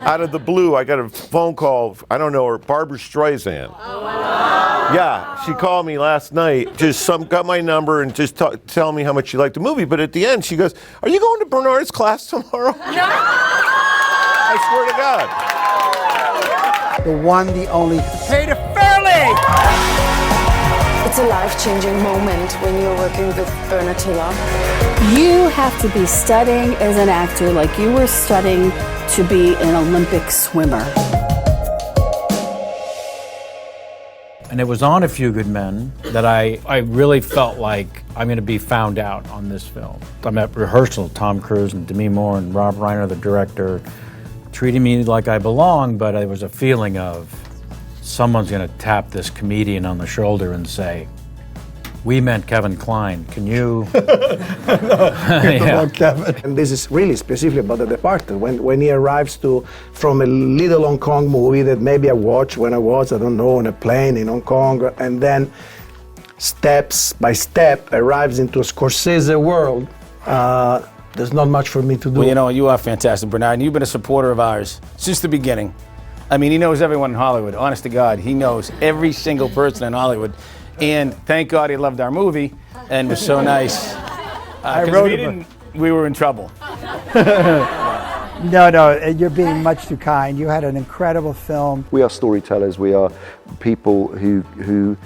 Out of the blue, I got a phone call, I don't know her, Barbara Streisand. Oh, wow. Yeah, she called me last night, got my number and just tell me how much she liked the movie. But at the end, she goes, "Are you going to Bernard's class tomorrow?" No. I swear to God. The one, the only, paid it fairly! It's a life-changing moment when you're working with Bernard Tiller. You have to be studying as an actor like you were studying to be an Olympic swimmer. And it was on A Few Good Men that I really felt like I'm going to be found out on this film. I'm at rehearsal, Tom Cruise and Demi Moore and Rob Reiner, the director, treating me like I belong, but there was a feeling of someone's going to tap this comedian on the shoulder and say, "We meant Kevin Kline. Can you?" About Kevin. And this is really specifically about the departed. When he arrives from a little Hong Kong movie that maybe I watched when I was, I don't know, on a plane in Hong Kong, and then steps by step arrives into a Scorsese world, there's not much for me to do. Well, you know, you are fantastic, Bernard, and you've been a supporter of ours since the beginning. I mean, he knows everyone in Hollywood. Honest to God, he knows every single person in Hollywood. And thank God he loved our movie and was so nice. I wrote it. We were in trouble. No, you're being much too kind. You had an incredible film. We are storytellers. We are people who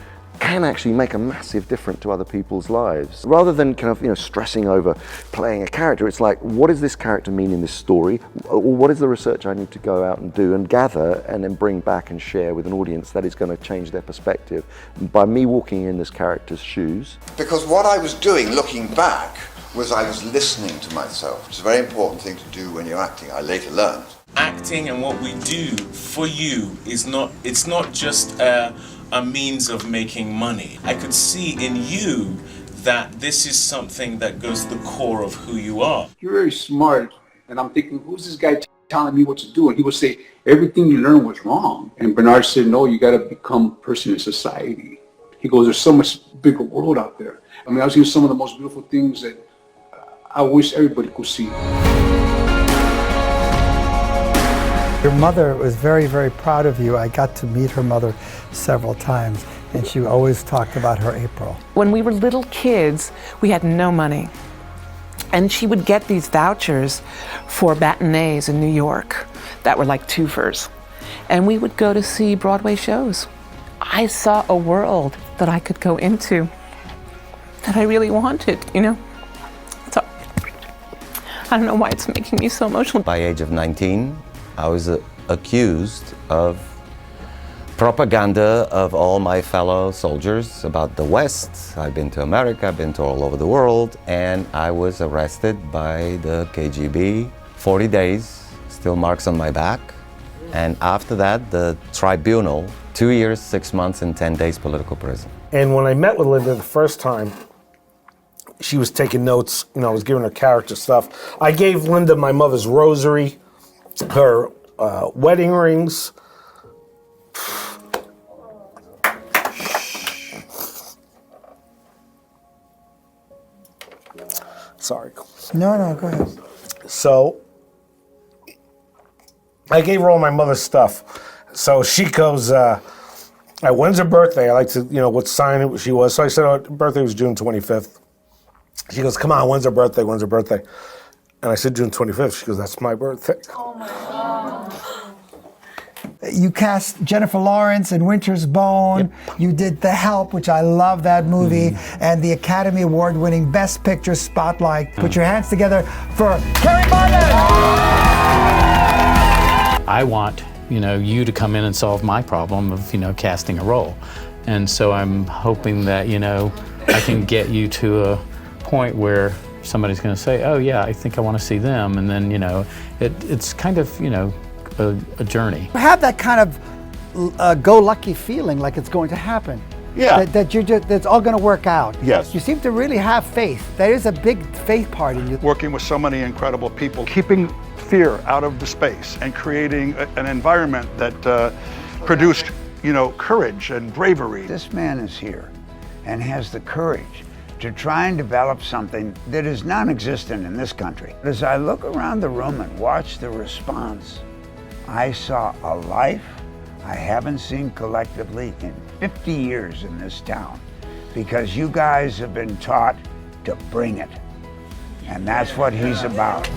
can actually make a massive difference to other people's lives. Rather than kind of, stressing over playing a character, it's like, what does this character mean in this story? Or what is the research I need to go out and do and gather and then bring back and share with an audience that is going to change their perspective by me walking in this character's shoes? Because what I was doing, looking back, was I was listening to myself. It's a very important thing to do when you're acting, I later learned. Acting and what we do for you it's not just a means of making money. I could see in you that this is something that goes to the core of who you are. You're very smart, and I'm thinking, who's this guy telling me what to do? And he would say, everything you learned was wrong. And Bernard said, no, you got to become a person in society. He goes, there's so much bigger world out there. I mean, I was seeing some of the most beautiful things that I wish everybody could see. Your mother was very, very proud of you. I got to meet her mother several times, and she always talked about her April. When we were little kids, we had no money. And she would get these vouchers for matinees in New York that were like twofers. And we would go to see Broadway shows. I saw a world that I could go into that I really wanted, So I don't know why it's making me so emotional. By age of 19, I was accused of propaganda of all my fellow soldiers about the West. I've been to America, I've been to all over the world, and I was arrested by the KGB. 40 days, still marks on my back. And after that, the tribunal, 2 years, 6 months, and 10 days political prison. And when I met with Linda the first time, she was taking notes, I was giving her character stuff. I gave Linda my mother's rosary, her wedding rings. Sorry. No, go ahead. So, I gave her all my mother's stuff. So she goes, when's her birthday? I like to, what sign she was. So I said, her birthday was June 25th. She goes, come on, when's her birthday? And I said, June 25th. She goes, that's my birthday. Oh my God. You cast Jennifer Lawrence in Winter's Bone. Yep. You did The Help, which I love that movie, and the Academy Award-winning Best Picture Spotlight. Put your hands together for Carey Mulligan! I want, you to come in and solve my problem of, casting a role. And so I'm hoping that, I can get you to a point where somebody's going to say, oh yeah, I think I want to see them. And then, it's kind of, a journey. Have that kind of go-lucky feeling like it's going to happen. Yeah. That's all going to work out. Yes. You seem to really have faith. There is a big faith part in you. Working with so many incredible people, keeping fear out of the space and creating an environment that produced, courage and bravery. This man is here and has the courage to try and develop something that is non-existent in this country. As I look around the room and watch the response, I saw a life I haven't seen collectively in 50 years in this town, because you guys have been taught to bring it. And that's what he's about.